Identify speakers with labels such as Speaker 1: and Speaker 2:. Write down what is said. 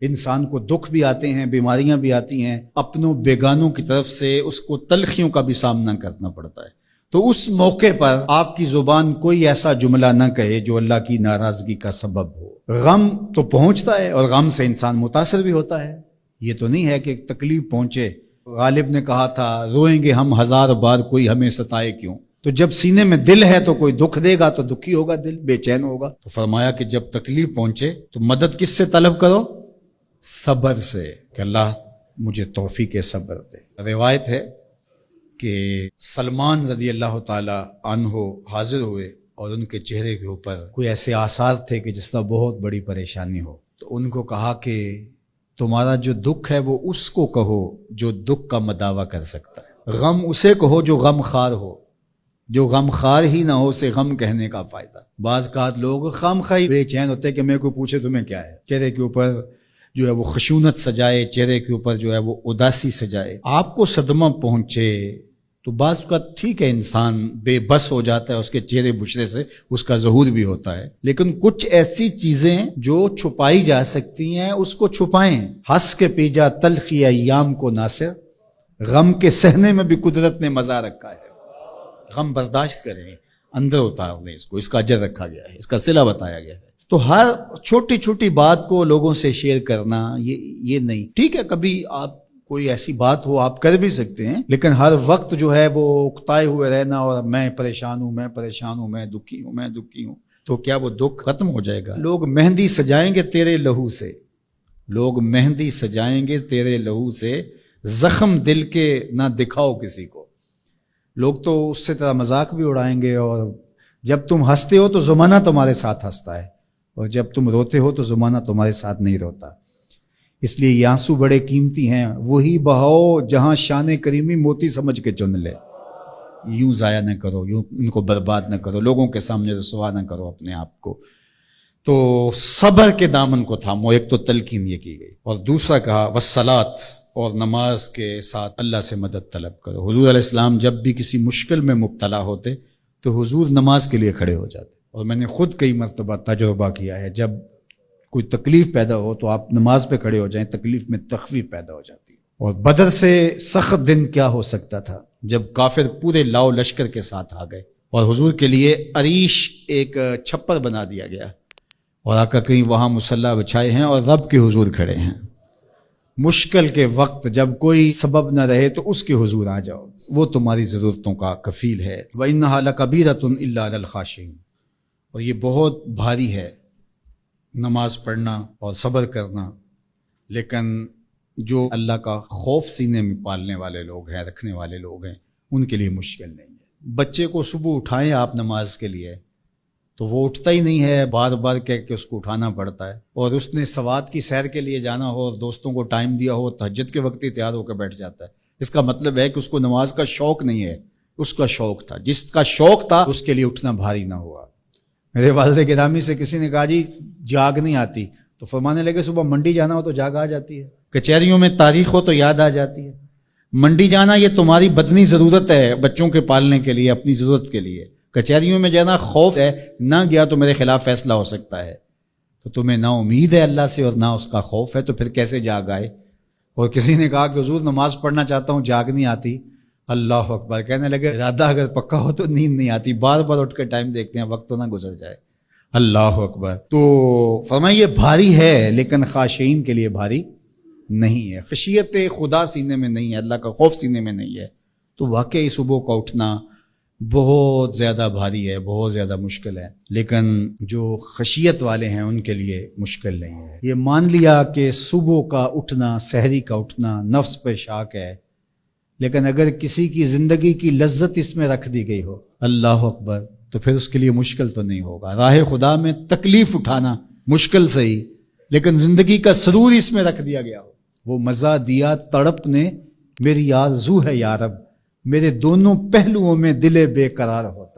Speaker 1: انسان کو دکھ بھی آتے ہیں، بیماریاں بھی آتی ہیں، اپنوں بیگانوں کی طرف سے اس کو تلخیوں کا بھی سامنا کرنا پڑتا ہے۔ تو اس موقع پر آپ کی زبان کوئی ایسا جملہ نہ کہے جو اللہ کی ناراضگی کا سبب ہو۔ غم تو پہنچتا ہے اور غم سے انسان متاثر بھی ہوتا ہے، یہ تو نہیں ہے کہ تکلیف پہنچے۔ غالب نے کہا تھا روئیں گے ہم ہزار بار کوئی ہمیں ستائے کیوں۔ تو جب سینے میں دل ہے تو کوئی دکھ دے گا تو دکھی ہوگا، دل بے چین ہوگا۔ تو فرمایا کہ جب تکلیف پہنچے تو مدد کس سے طلب کرو؟ صبر سے، کہ اللہ مجھے توفیق صبر دے۔ روایت ہے کہ سلمان رضی اللہ تعالی عنہ حاضر ہوئے اور ان کے چہرے کے اوپر کوئی ایسے آثار تھے کہ جس طرح بہت بڑی پریشانی ہو۔ تو ان کو کہا کہ تمہارا جو دکھ ہے وہ اس کو کہو جو دکھ کا مداوع کر سکتا ہے، غم اسے کہو جو غم خار ہو، جو غم خار ہی نہ ہو اسے غم کہنے کا فائدہ۔ بعض اوقات لوگ خام خواہ بے چین ہوتے کہ میں کو پوچھے تمہیں کیا ہے، چہرے کے اوپر جو ہے وہ خشونت سجائے، چہرے کے اوپر جو ہے وہ اداسی سجائے۔ آپ کو صدمہ پہنچے تو بعض اوقات ٹھیک ہے، انسان بے بس ہو جاتا ہے، اس کے چہرے بشرے سے اس کا ظہور بھی ہوتا ہے، لیکن کچھ ایسی چیزیں جو چھپائی جا سکتی ہیں اس کو چھپائیں۔ ہنس کے پی جا تلخی ایام کو ناصر، غم کے سہنے میں بھی قدرت نے مزہ رکھا ہے۔ غم برداشت کریں، اندر اتار لیں، اس کو، اس کا اجر رکھا گیا ہے، اس کا صلہ بتایا گیا ہے۔ تو ہر چھوٹی چھوٹی بات کو لوگوں سے شیئر کرنا یہ نہیں، ٹھیک ہے کبھی آپ کوئی ایسی بات ہو آپ کر بھی سکتے ہیں، لیکن ہر وقت جو ہے وہ اکتائے ہوئے رہنا اور میں پریشان ہوں، میں پریشان ہوں، میں دکھی ہوں، میں دکھی ہوں، تو کیا وہ دکھ ختم ہو جائے گا؟ لوگ مہندی سجائیں گے تیرے لہو سے، لوگ مہندی سجائیں گے تیرے لہو سے، زخم دل کے نہ دکھاؤ کسی کو۔ لوگ تو اس سے طرح مذاق بھی اڑائیں گے، اور جب تم ہنستے ہو تو زمانہ تمہارے ساتھ ہنستا ہے، اور جب تم روتے ہو تو زمانہ تمہارے ساتھ نہیں روتا۔ اس لیے یہ آنسو بڑے قیمتی ہیں، وہی بہاؤ جہاں شان کریمی موتی سمجھ کے چن لے۔ یوں ضائع نہ کرو، یوں ان کو برباد نہ کرو، لوگوں کے سامنے رسوا نہ کرو اپنے آپ کو۔ تو صبر کے دامن کو تھامو، ایک تو تلقین یہ کی گئی، اور دوسرا کہا والصلاۃ، اور نماز کے ساتھ اللہ سے مدد طلب کرو۔ حضور علیہ السلام جب بھی کسی مشکل میں مبتلا ہوتے تو حضور نماز کے لیے کھڑے ہو جاتے، اور میں نے خود کئی مرتبہ تجربہ کیا ہے، جب کوئی تکلیف پیدا ہو تو آپ نماز پہ کھڑے ہو جائیں، تکلیف میں تخفیف پیدا ہو جاتی ہے۔ اور بدر سے سخت دن کیا ہو سکتا تھا جب کافر پورے لاؤ لشکر کے ساتھ آ گئے، اور حضور کے لیے عریش ایک چھپر بنا دیا گیا، اور آقا کہیں وہاں مصلی بچھائے ہیں اور رب کے حضور کھڑے ہیں۔ مشکل کے وقت جب کوئی سبب نہ رہے تو اس کے حضور آ جاؤ، وہ تمہاری ضرورتوں کا کفیل ہے۔ وَإِنَّهَا لَكَبِيرَةٌ إِلَّا عَلَى الْخَاشِعِينَ، اور یہ بہت بھاری ہے نماز پڑھنا اور صبر کرنا، لیکن جو اللہ کا خوف سینے میں پالنے والے لوگ ہیں، رکھنے والے لوگ ہیں، ان کے لیے مشکل نہیں ہے۔ بچے کو صبح اٹھائیں آپ نماز کے لیے تو وہ اٹھتا ہی نہیں ہے، بار بار کہہ کے اس کو اٹھانا پڑتا ہے، اور اس نے سوات کی سیر کے لیے جانا ہو اور دوستوں کو ٹائم دیا ہو، تہجد کے وقت ہی تیار ہو کے بیٹھ جاتا ہے۔ اس کا مطلب ہے کہ اس کو نماز کا شوق نہیں ہے، اس کا شوق تھا، جس کا شوق تھا اس کے لیے اٹھنا بھاری نہ ہوا۔ میرے والد گرامی سے کسی نے کہا جی جاگ نہیں آتی، تو فرمانے لگے صبح منڈی جانا ہو تو جاگ آ جاتی ہے، کچہریوں میں تاریخ ہو تو یاد آ جاتی ہے۔ منڈی جانا یہ تمہاری بدنی ضرورت ہے، بچوں کے پالنے کے لیے، اپنی ضرورت کے لیے۔ کچہریوں میں جانا خوف ہے، نہ گیا تو میرے خلاف فیصلہ ہو سکتا ہے، تو تمہیں نہ امید ہے اللہ سے اور نہ اس کا خوف ہے، تو پھر کیسے جاگ آئے؟ اور کسی نے کہا کہ حضور نماز پڑھنا چاہتا ہوں، جاگ نہیں آتی۔ اللہ اکبر، کہنے لگے ارادہ اگر پکا ہو تو نیند نہیں آتی، بار بار اٹھ کے ٹائم دیکھتے ہیں، وقت تو نہ گزر جائے۔ اللہ اکبر۔ تو فرمایا یہ بھاری ہے لیکن خاشعین کے لیے بھاری نہیں ہے، خشیت خدا سینے میں نہیں ہے، اللہ کا خوف سینے میں نہیں ہے، تو واقعی صبح کا اٹھنا بہت زیادہ بھاری ہے، بہت زیادہ مشکل ہے، لیکن جو خشیت والے ہیں ان کے لیے مشکل نہیں ہے۔ یہ مان لیا کہ صبح کا اٹھنا، سحری کا اٹھنا نفس پہ شاک ہے، لیکن اگر کسی کی زندگی کی لذت اس میں رکھ دی گئی ہو، اللہ اکبر، تو پھر اس کے لیے مشکل تو نہیں ہوگا۔ راہ خدا میں تکلیف اٹھانا مشکل صحیح، لیکن زندگی کا سرور اس میں رکھ دیا گیا ہو۔ وہ مزہ دیا تڑپ نے میری آرزو ہے یا رب، میرے دونوں پہلوؤں میں دل بے قرار ہوتا۔